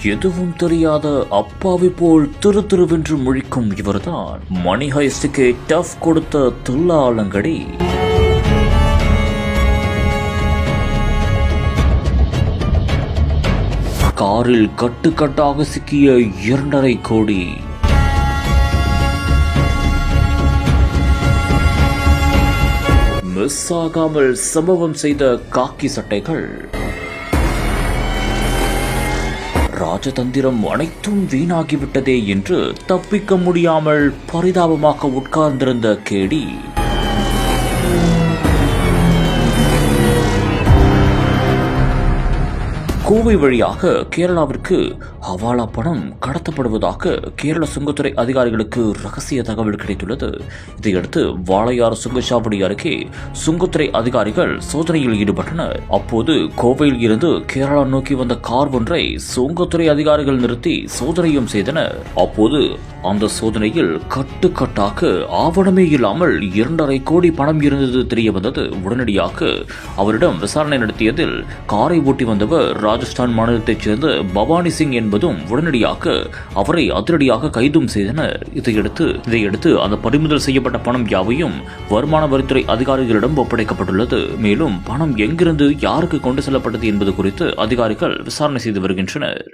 எதுவும் தெரியாத அப்பாவி போல் திரு திருவென்று முழிக்கும் இவர்தான் மணி ஹைஸ்டுக்கு டஃப் கொடுத்த துல்லாலங்கடி. காரில் கட்டுக்கட்டாக சிக்கிய 2.5 கோடி. மிஸ் ஆகாமல் சம்பவம் செய்த காக்கி சட்டைகள். ராஜதந்திரம் அனைத்தும் வீணாகிவிட்டதே என்று தப்பிக்க முடியாமல் பரிதாபமாக உட்கார்ந்திருந்த கேடி. கோவை வழியாக கேரளாவிற்கு ஹவாலா பணம் கடத்தப்படுவதாக கேரள சுங்கத்துறை அதிகாரிகளுக்கு ரகசிய தகவல் கிடைத்துள்ளது. இதையடுத்து வாளையாறு சுங்கச்சாவடி அருகே சுங்கத்துறை அதிகாரிகள் சோதனையில் ஈடுபட்டனர். அப்போது கோவையில் இருந்து கேரளா நோக்கி வந்த கார் ஒன்றை சுங்கத்துறை அதிகாரிகள் நிறுத்தி சோதனையும் செய்தனர். அப்போது அந்த சோதனையில் கட்டுக்கட்டாக ஆவணமே இல்லாமல் 2.5 கோடி பணம் இருந்தது தெரிய வந்தது. உடனடியாக அவரிடம் விசாரணை நடத்தியதில் காரை ஓட்டி வந்தவர் ராஜஸ்தான் மாநிலத்தைச் சேர்ந்த பவானி சிங் என்பதும் உடனடியாக அவரை அதிரடியாக கைதும் செய்தனர். இதையடுத்து அந்த பறிமுதல் செய்யப்பட்ட பணம் யாவையும் வருமான வரித்துறை அதிகாரிகளிடம் ஒப்படைக்கப்பட்டுள்ளது. மேலும் பணம் எங்கிருந்து யாருக்கு கொண்டு செல்லப்பட்டது என்பது குறித்து அதிகாரிகள் விசாரணை செய்து வருகின்றனர்.